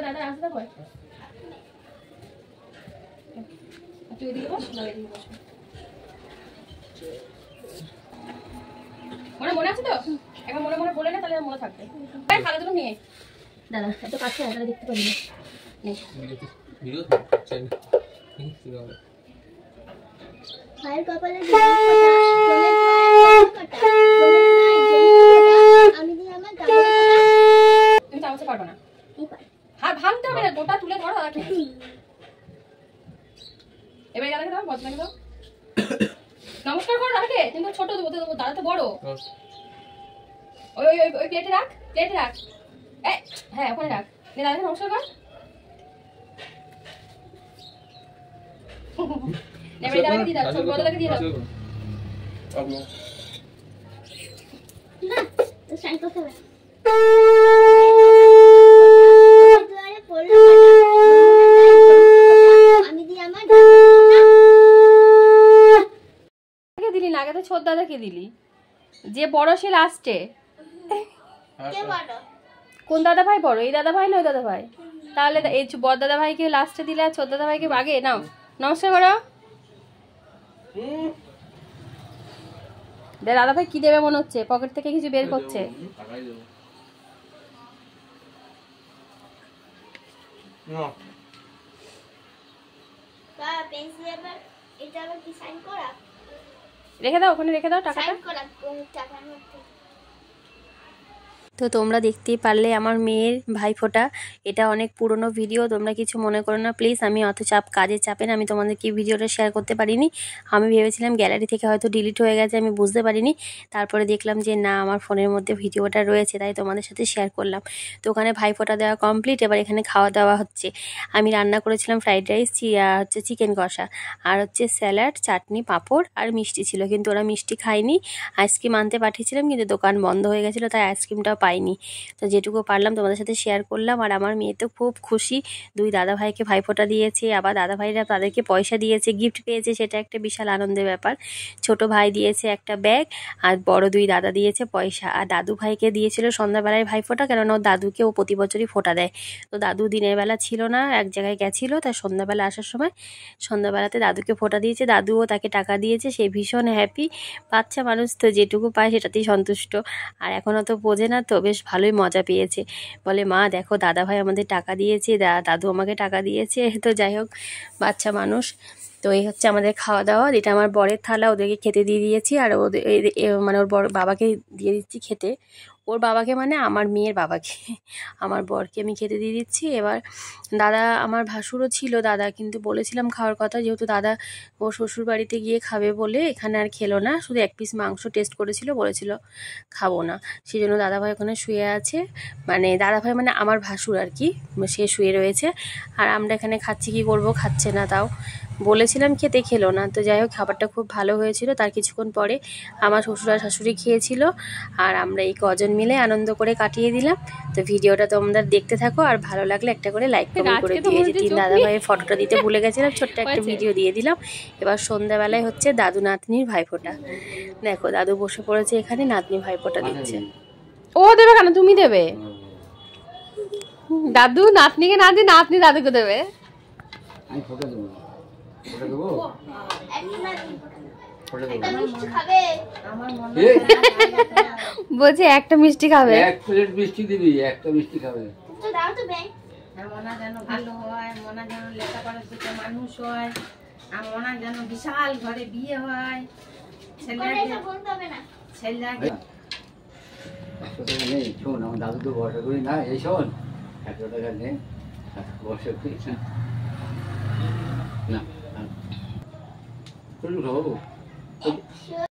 দাদা আসতে কই তুই এদিকে বস না এদিকে বস মনে আছে তো এখন মনে মনে বলে না তাহলে মনে থাকবে তাই খালা দুটো নিয়ে দাদা এত কাছে আসলে দেখতে পাবি না ভিডিও চাই না ভাইয়ের কপালে আমি দিই আমার তুমি চামচে পারবে না হাত ভাঙতে হবে না গোটা তুলে ধরো দাদাকে এবার দাদাকে দাও বদলাকে দাও নমস্কার করো দাদাকে তুমি ছোট দেবো দাদা তো বড় ওই ওই ওই প্লেটে রাখ হ্যাঁ ওখানে রাখ দাদাকে নমস্কার কর নেবে দাদাকে দিয়ে দাও ছোট দাদাকে দিয়ে দাও না তো সাইন করতে হবে আমি দিই আমার দিলি না আগে তো ছোট দাদাকে দিলি যে বড় সে লাস্টে কে বড় কোন দাদা ভাই বড় এই দাদা ভাই না ওই দাদা ভাই তাহলে এই বড় দাদা ভাইকে লাস্টে দিলে আর ছোট দাদা ভাইকে আগে নাও নমস্কার করো দাদা ভাই কি দেবে মনে হচ্ছে পকেট থেকে কিছু বের করছে রেখে দাও ওখানে রেখে দাও টাকাটা তো তোমরা দেখতেই পারলে আমার মেয়ের ভাইফোঁটা এটা অনেক পুরনো ভিডিও তোমরা কিছু মনে করো না প্লিজ আমি অত কাজের চাপে না আমি তোমাদেরকে ভিডিওটা শেয়ার করতে পারিনি আমি ভেবেছিলাম গ্যালারি থেকে হয়তো ডিলিট হয়ে গেছে আমি বুঝতে পারিনি তারপরে দেখলাম যে না আমার ফোনের মধ্যে ভিডিওটা রয়েছে তাই তোমাদের সাথে শেয়ার করলাম তো ওখানে ভাইফোঁটা দেওয়া কমপ্লিট এবার এখানে খাওয়া দাওয়া হচ্ছে আমি রান্না করেছিলাম ফ্রাইড রাইস হচ্ছে চিকেন কষা আর হচ্ছে স্যালাড চাটনি পাঁপড় আর মিষ্টি ছিল কিন্তু ওরা মিষ্টি খায়নি আইসক্রিম আনতে পাঠিয়েছিলাম কিন্তু দোকান বন্ধ হয়ে গেছিলো তাই আইসক্রিমটাও পাইনি তো যেটুকু পারলাম তোমাদের সাথে শেয়ার করলাম আর আমার মেয়ে তো খুব খুশি দুই দাদা ভাইকে ভাইফোঁটা দিয়েছে আবার দাদা ভাইরা তাদেরকে পয়সা দিয়েছে গিফট পেয়েছে সেটা একটা বিশাল আনন্দের ব্যাপার ছোট ভাই দিয়েছে একটা ব্যাগ আর বড় দুই দাদা দিয়েছে পয়সা আর দাদু ভাইকে দিয়েছিল সন্ধ্যাবেলায় ভাইফোঁটা কেননা ও দাদুকে ও প্রতি বছরই ফোঁটা দেয় তো দাদু দিনের বেলা ছিল না এক জায়গায় গেছিলো তাই সন্ধ্যাবেলা আসার সময় সন্ধ্যাবেলাতে দাদুকে ফোঁটা দিয়েছে দাদুও তাকে টাকা দিয়েছে সে ভীষণ হ্যাপি বাচ্চা মানুষ তো যেটুকু পায় সেটাতেই সন্তুষ্ট আর এখনও তো বোঝে না তো বেশ ভালোই মজা পেয়েছে বলে মা দেখো দাদা ভাই আমাদের টাকা দিয়েছে দাদু আমাকে টাকা দিয়েছে তো যাই হোক বাচ্চা মানুষ তো এই হচ্ছে আমাদের খাওয়া দাওয়া এটা আমার বরের থালা ওদেরকে খেতে দিয়ে দিয়েছি আর ওদের মানে ওর বড় বাবাকে দিয়ে দিচ্ছি খেতে ওর বাবাকে মানে আমার মেয়ের বাবাকে আমার বরকে আমি খেতে দিয়ে দিচ্ছি এবার দাদা আমার ভাসুরও ছিল দাদা কিন্তু বলেছিলাম খাওয়ার কথা যেহেতু দাদা ও শ্বশুর বাড়িতে গিয়ে খাবে বলে এখানে আর খেলো না শুধু এক পিস মাংস টেস্ট করেছিল বলেছিল খাবো না সেই জন্য দাদাভাই ওখানে শুয়ে আছে মানে দাদাভাই মানে আমার ভাসুর আর কি সে শুয়ে রয়েছে আর আমরা এখানে খাচ্ছি কি করবো খাচ্ছে না তাও বলেছিলাম খেতে খেলো না তো যাই হোক খাবারটা খুব ভালো হয়েছিল তার কিছুক্ষণ পরে আমার শ্বশুর আর শাশুড়ি খেয়েছিল আর আমরা এই কজন মিলে আনন্দ করে কাটিয়ে দিলাম তো ভিডিওটা তোমরা দেখতে থাকো আর ভালো লাগলে একটা করে লাইক কমেন্ট করে দিয়ে যে তিন দাদা ভাইয়ের ফটোটা দিতে ভুলে গেছিলাম ছোট্ট একটা ভিডিও দিয়ে দিলাম এবার সন্ধ্যাবেলায় হচ্ছে দাদু নাতনির ভাইফোঁটা দেখো দাদু বসে পড়েছে এখানে নাতনি ভাইফোঁটা দিচ্ছে ও দেবে কেন তুমি দেবে দাদু নাতনিকে না দিয়ে নাতনি দাদুকে দেবে আমি ফটো দেবো ফটো দেবো বলছে একটা মিষ্টি খাবে এক প্লেট মিষ্টি দিবি একটা মিষ্টি খাবে মনা যেন ভালো হয় মনা যেন লেখাপড়া শিখে মানুষ হয় আর মনা যেন বিশাল ঘরে বিয়ে হয় ছেলেকে নেই শোন আমার দাদু তো বর্ষা করি না এই শোন 100 টাকা নেই বর্ষা করি না চলুন খাবো